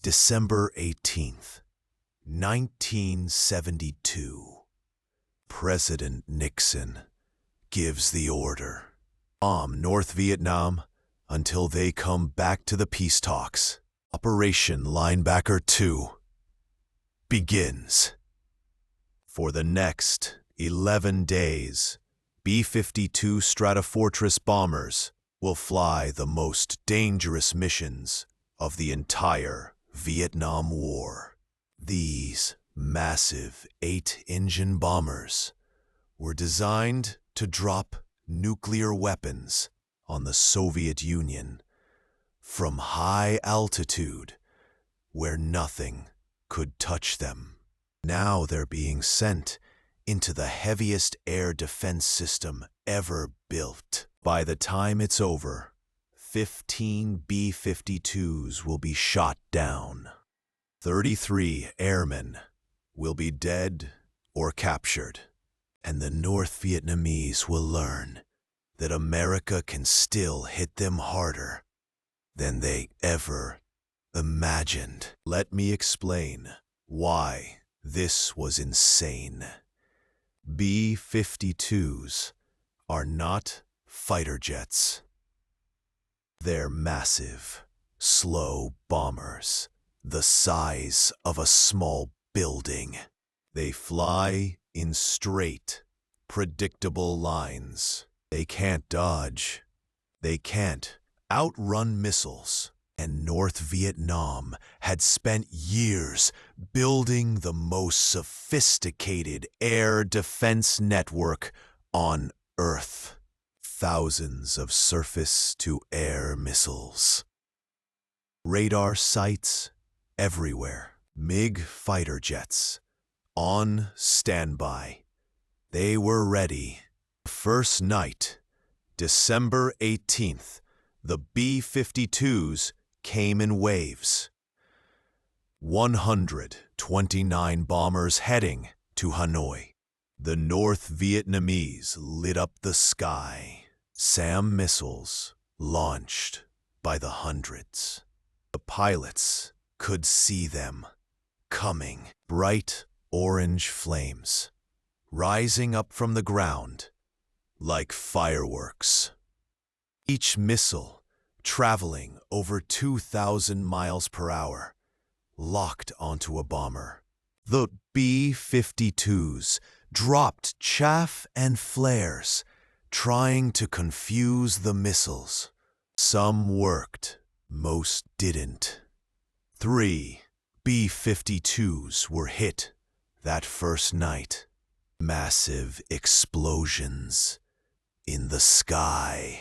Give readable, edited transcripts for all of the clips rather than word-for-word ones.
December 18th, 1972. President Nixon gives the order. Bomb North Vietnam until they come back to the peace talks. Operation Linebacker 2 begins. For the next 11 days, B-52 Stratofortress bombers will fly the most dangerous missions of the entire Vietnam War. These massive 8-engine bombers were designed to drop nuclear weapons on the Soviet Union from high altitude where nothing could touch them. Now they're being sent into the heaviest air defense system ever built. By the time it's over, 15 B-52s will be shot down. 33 airmen will be dead or captured. And the North Vietnamese will learn that America can still hit them harder than they ever imagined. Let me explain why this was insane. B-52s are not fighter jets. They're massive, slow bombers, the size of a small building. They fly in straight, predictable lines. They can't dodge. They can't outrun missiles. And North Vietnam had spent years building the most sophisticated air defense network on Earth. Thousands of surface-to-air missiles. Radar sites everywhere. MiG fighter jets on standby. They were ready. First night, December 18th, the B-52s came in waves. 129 bombers heading to Hanoi. The North Vietnamese lit up the sky. SAM missiles launched by the hundreds. The pilots could see them coming. Bright orange flames rising up from the ground like fireworks. Each missile traveling over 2,000 miles per hour, locked onto a bomber. The B-52s dropped chaff and flares, trying to confuse the missiles. Some worked, most didn't. 3 B-52s were hit that first night. Massive explosions in the sky.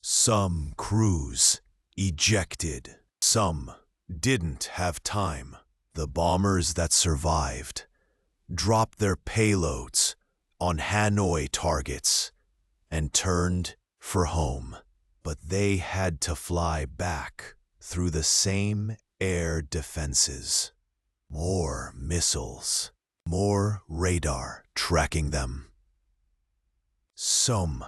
Some crews ejected. Some didn't have time. The bombers that survived dropped their payloads on Hanoi targets and turned for home. But they had to fly back through the same air defenses. More missiles, more radar tracking them. Some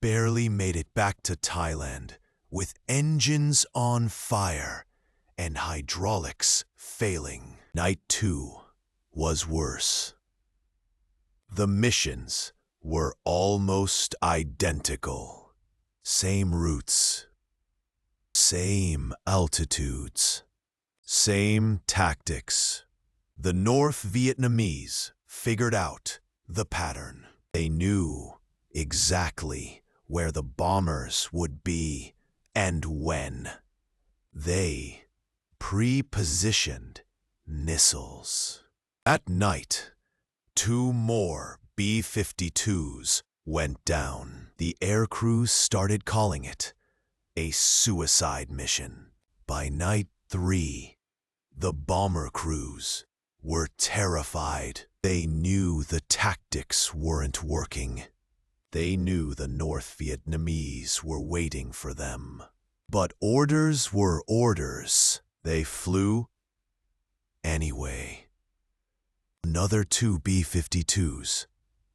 barely made it back to Thailand with engines on fire and hydraulics failing. Night 2 was worse. The missions were almost identical. Same routes, same altitudes, same tactics. The North Vietnamese figured out the pattern. They knew exactly where the bombers would be and when. They pre-positioned missiles. That night, 2 more B-52s went down. The air crews started calling it a suicide mission. By night 3, the bomber crews were terrified. They knew the tactics weren't working. They knew the North Vietnamese were waiting for them. But orders were orders. They flew anyway. Another 2 B-52s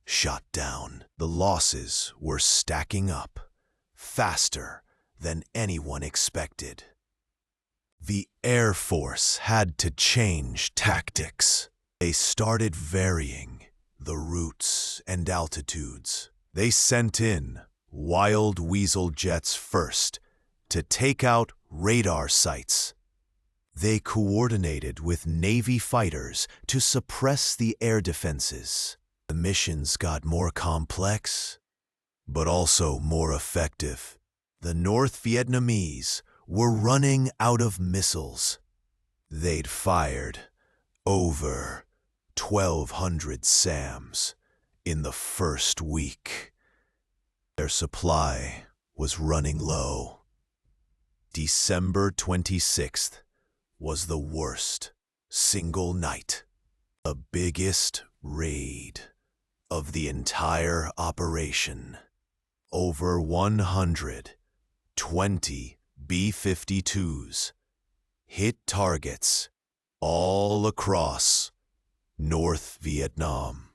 shot down. The losses were stacking up faster than anyone expected. The Air Force had to change tactics. They started varying the routes and altitudes. They sent in Wild Weasel jets first to take out radar sites. They coordinated with Navy fighters to suppress the air defenses. The missions got more complex, but also more effective. The North Vietnamese were running out of missiles. They'd fired over 1,200 SAMs in the first week. Their supply was running low. December 26th was the worst single night, the biggest raid of the entire operation. Over 120 B-52s hit targets all across North Vietnam.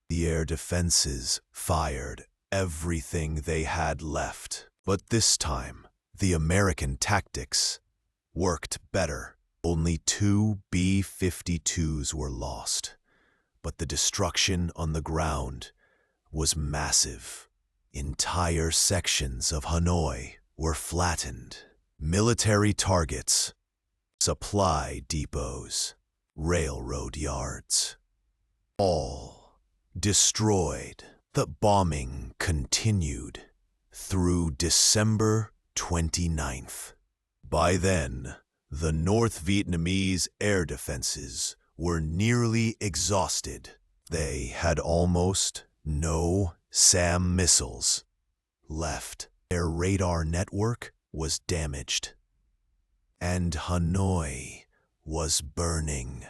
The air defenses fired everything they had left, but this time the American tactics worked better. Only 2 B-52s were lost, but the destruction on the ground was massive. Entire sections of Hanoi were flattened. Military targets, supply depots, railroad yards, all destroyed. The bombing continued through December 29th. By then, the North Vietnamese air defenses were nearly exhausted. They had almost no SAM missiles left. Their radar network was damaged, and Hanoi was burning.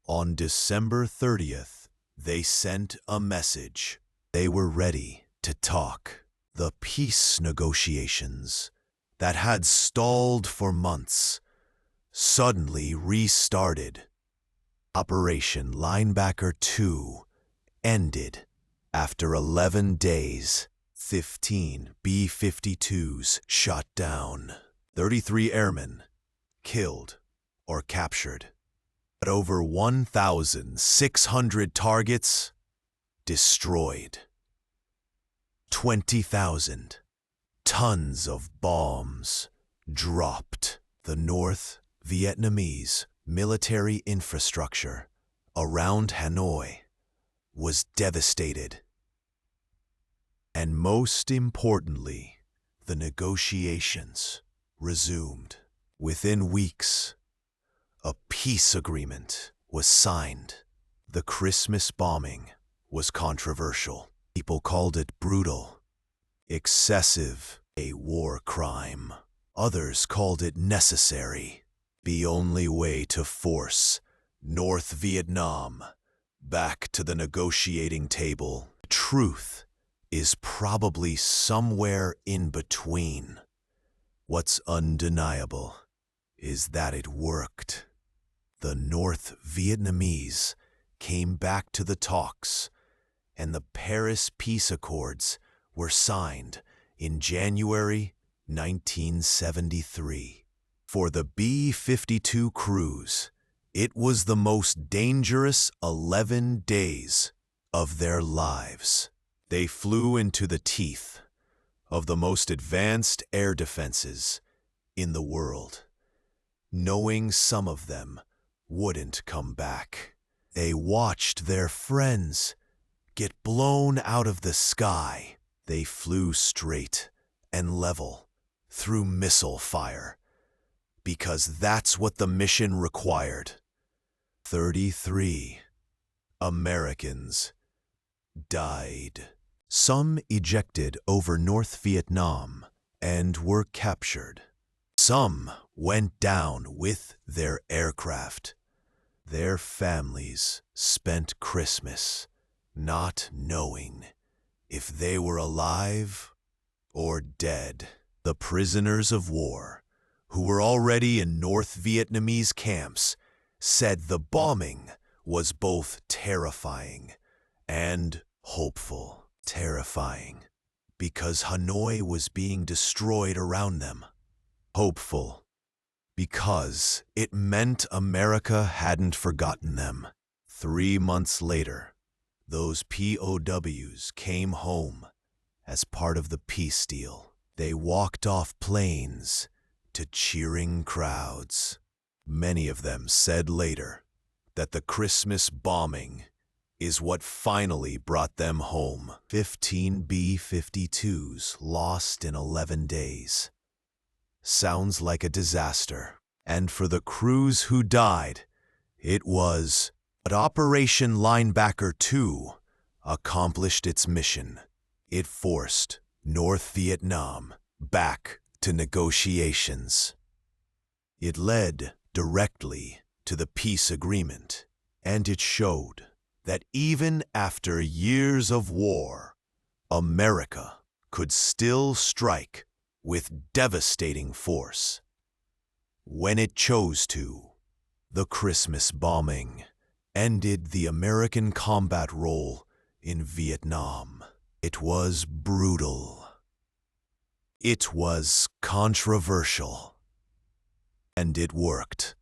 On December 30th, they sent a message. They were ready to talk. The peace negotiations that had stalled for months suddenly restarted. Operation Linebacker 2 ended after 11 days. 15 B-52s shot down, 33 airmen killed or captured, but over 1,600 targets destroyed. 20,000 tons of bombs dropped. The North Vietnamese military infrastructure around Hanoi was devastated. And most importantly, the negotiations resumed. Within weeks, a peace agreement was signed. The Christmas bombing was controversial. People called it brutal, excessive, a war crime. Others called it necessary, the only way to force North Vietnam back to the negotiating table. The truth is probably somewhere in between. What's undeniable is that it worked. The North Vietnamese came back to the talks, and the Paris Peace Accords were signed in January 1973. For the B-52 crews, it was the most dangerous 11 days of their lives. They flew into the teeth of the most advanced air defenses in the world, knowing some of them wouldn't come back. They watched their friends get blown out of the sky. They flew straight and level through missile fire, because that's what the mission required. 33 Americans died. Some ejected over North Vietnam and were captured. Some went down with their aircraft. Their families spent Christmas not knowing if they were alive or dead. The prisoners of war, who were already in North Vietnamese camps, said the bombing was both terrifying and hopeful. Terrifying, because Hanoi was being destroyed around them. Hopeful, because it meant America hadn't forgotten them. 3 months later, those POWs came home as part of the peace deal. They walked off planes to cheering crowds. Many of them said later that the Christmas bombing is what finally brought them home. 15 B-52s lost in 11 days. Sounds like a disaster. And for the crews who died, it was. But Operation Linebacker 2 accomplished its mission. It forced North Vietnam back to negotiations. It led directly to the peace agreement, and it showed that even after years of war, America could still strike with devastating force when it chose to. The Christmas bombing ended the American combat role in Vietnam. It was brutal. It was controversial. And it worked.